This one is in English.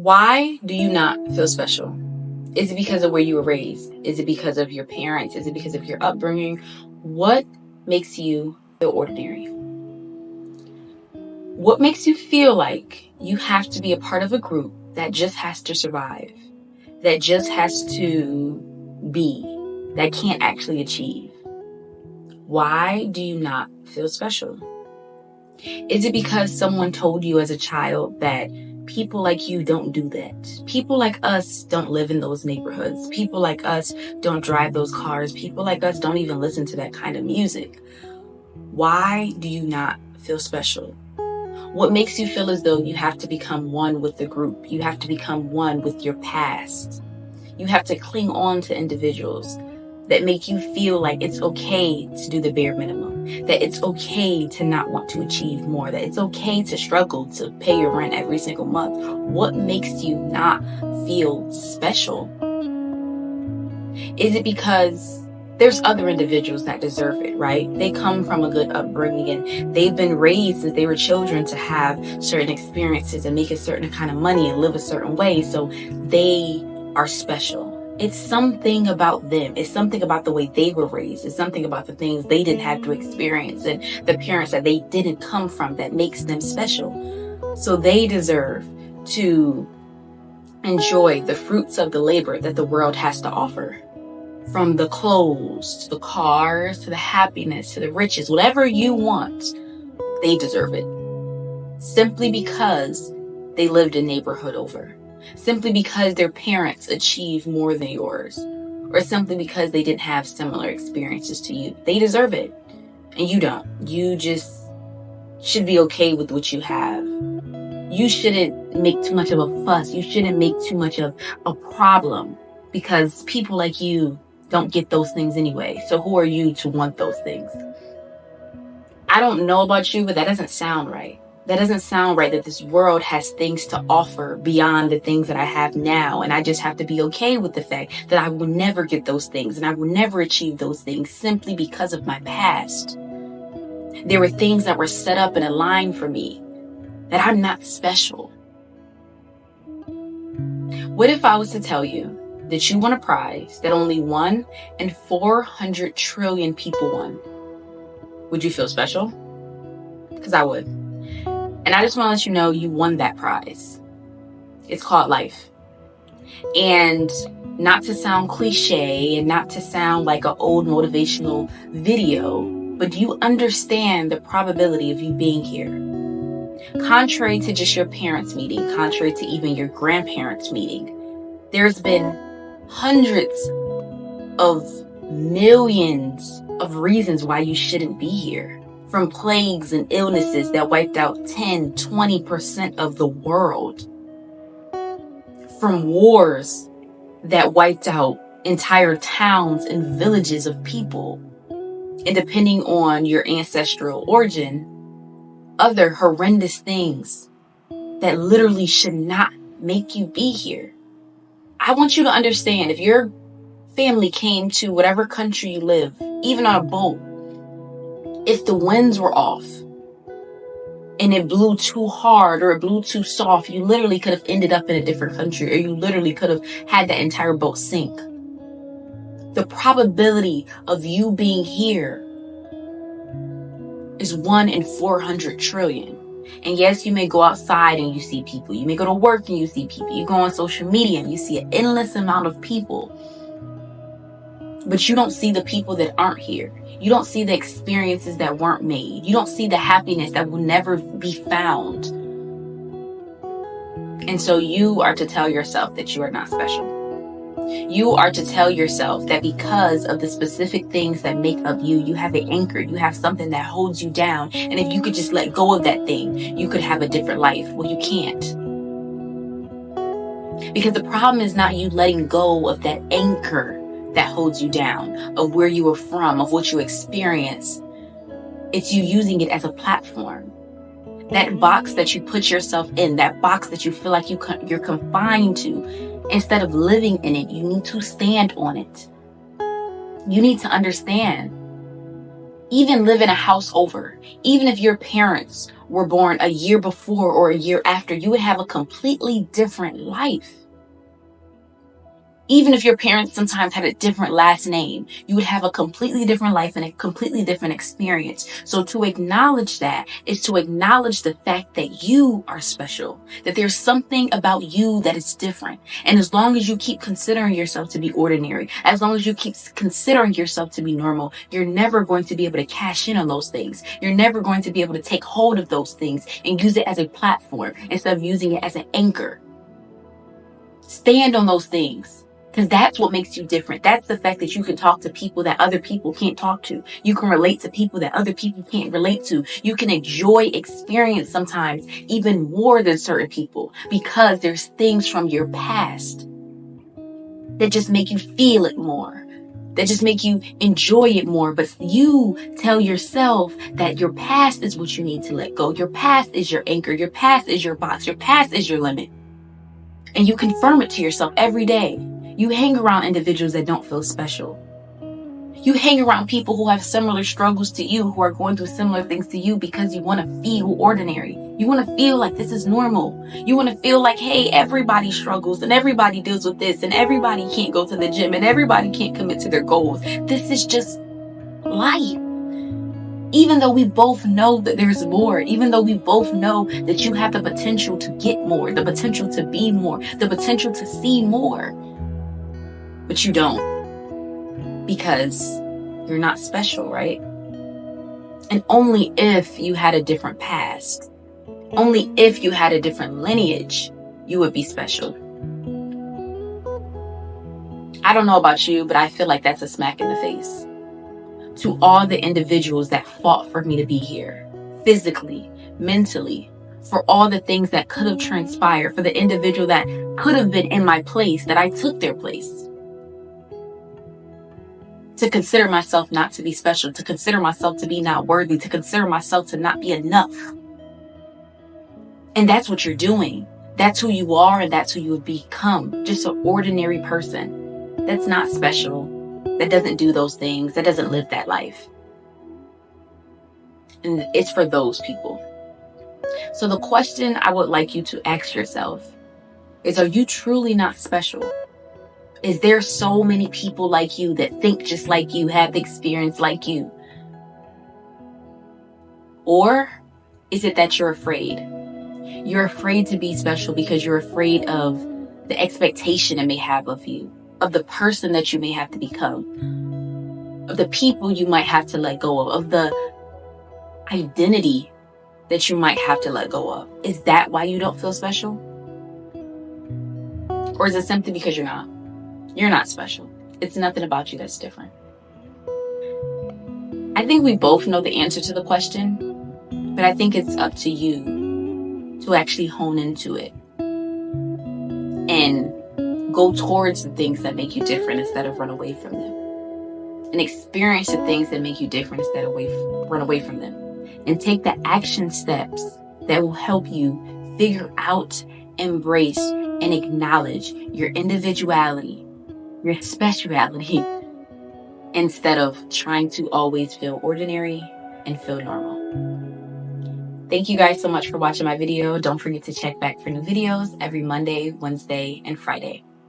Why do you not feel special? Is it because of where you were raised? Is it because of your parents? Is it because of your upbringing? What makes you feel ordinary? What makes you feel like you have to be a part of a group that just has to survive, that just has to be, that can't actually achieve? Why do you not feel special? Is it because someone told you as a child that people like you don't do that? People like us don't live in those neighborhoods. People like us don't drive those cars. People like us don't even listen to that kind of music. Why do you not feel special? What makes you feel as though you have to become one with the group? You have to become one with your past. You have to cling on to individuals that make you feel like it's okay to do the bare minimum, that it's okay to not want to achieve more, that it's okay to struggle to pay your rent every single month. What makes you not feel special? Is it because there's other individuals that deserve it, right? They come from a good upbringing and they've been raised since they were children to have certain experiences and make a certain kind of money and live a certain way, so they are special. It's something about them. It's something about the way they were raised. It's something about the things they didn't have to experience and the parents that they didn't come from that makes them special. So they deserve to enjoy the fruits of the labor that the world has to offer. From the clothes, to the cars, to the happiness, to the riches, whatever you want, they deserve it. Simply because they lived a neighborhood over. Simply because their parents achieved more than yours. Or simply because they didn't have similar experiences to you. They deserve it. And you don't. You just should be okay with what you have. You shouldn't make too much of a fuss. You shouldn't make too much of a problem. Because people like you don't get those things anyway. So who are you to want those things? I don't know about you, but that doesn't sound right. That doesn't sound right, that this world has things to offer beyond the things that I have now. And I just have to be okay with the fact that I will never get those things and I will never achieve those things simply because of my past. There were things that were set up in a line for me, that I'm not special. What if I was to tell you that you won a prize that only 1 in 400 trillion people won? Would you feel special? Because I would. And I just want to let you know you won that prize. It's called life. And not to sound cliche and not to sound like an old motivational video, but do you understand the probability of you being here? Contrary to just your parents' meeting, contrary to even your grandparents' meeting, there's been hundreds of millions of reasons why you shouldn't be here. From plagues and illnesses that wiped out 10-20% of the world. From wars that wiped out entire towns and villages of people. And depending on your ancestral origin, other horrendous things that literally should not make you be here. I want you to understand, if your family came to whatever country you live, even on a boat, if the winds were off and it blew too hard or it blew too soft, you literally could have ended up in a different country, or you literally could have had that entire boat sink. The probability of you being here is 1 in 400 trillion. And yes, you may go outside and you see people. You may go to work and you see people. You go on social media and you see an endless amount of people. But you don't see the people that aren't here. You don't see the experiences that weren't made. You don't see the happiness that will never be found. And so you are to tell yourself that you are not special. You are to tell yourself that because of the specific things that make up you, you have an anchor. You have something that holds you down. And if you could just let go of that thing, you could have a different life. Well, you can't. Because the problem is not you letting go of that anchor that holds you down, of where you were from, of what you experienced. It's you using it as a platform. That box that you put yourself in, that box that you feel like you're confined to, instead of living in it, you need to stand on it. You need to understand, even live in a house over, even if your parents were born a year before or a year after, you would have a completely different life. Even if your parents sometimes had a different last name, you would have a completely different life and a completely different experience. So to acknowledge that is to acknowledge the fact that you are special, that there's something about you that is different. And as long as you keep considering yourself to be ordinary, as long as you keep considering yourself to be normal, you're never going to be able to cash in on those things. You're never going to be able to take hold of those things and use it as a platform instead of using it as an anchor. Stand on those things. Because that's what makes you different. That's the fact that you can talk to people that other people can't talk to. You can relate to people that other people can't relate to. You can enjoy experience sometimes even more than certain people because there's things from your past that just make you feel it more, that just make you enjoy it more. But you tell yourself that your past is what you need to let go. Your past is your anchor. Your past is your box. Your past is your limit. And you confirm it to yourself every day. You hang around individuals that don't feel special. You hang around people who have similar struggles to you, who are going through similar things to you because you want to feel ordinary. You want to feel like this is normal. You want to feel like, hey, everybody struggles and everybody deals with this and everybody can't go to the gym and everybody can't commit to their goals. This is just life. Even though we both know that there's more, even though we both know that you have the potential to get more, the potential to be more, the potential to see more. But you don't, because you're not special, right? And only if you had a different past, only if you had a different lineage, you would be special. I don't know about you, but I feel like that's a smack in the face to all the individuals that fought for me to be here, physically, mentally, for all the things that could have transpired, for the individual that could have been in my place, that I took their place. To consider myself not to be special, to consider myself to be not worthy, to consider myself to not be enough. And that's what you're doing. That's who you are, and that's who you have become. Just an ordinary person that's not special, that doesn't do those things, that doesn't live that life. And it's for those people. So the question I would like you to ask yourself is, are you truly not special? Is there so many people like you that think just like you, have the experience like you? Or is it that you're afraid? You're afraid to be special because you're afraid of the expectation it may have of you, of the person that you may have to become, of the people you might have to let go of the identity that you might have to let go of. Is that why you don't feel special? Or is it simply because you're not? You're not special. It's nothing about you that's different. I think we both know the answer to the question, but I think it's up to you to actually hone into it and go towards the things that make you different instead of run away from them, and experience the things that make you different instead of run away from them, and take the action steps that will help you figure out, embrace, and acknowledge your individuality, your speciality, instead of trying to always feel ordinary and feel normal. Thank you guys so much for watching my video. Don't forget to check back for new videos every Monday, Wednesday, and Friday.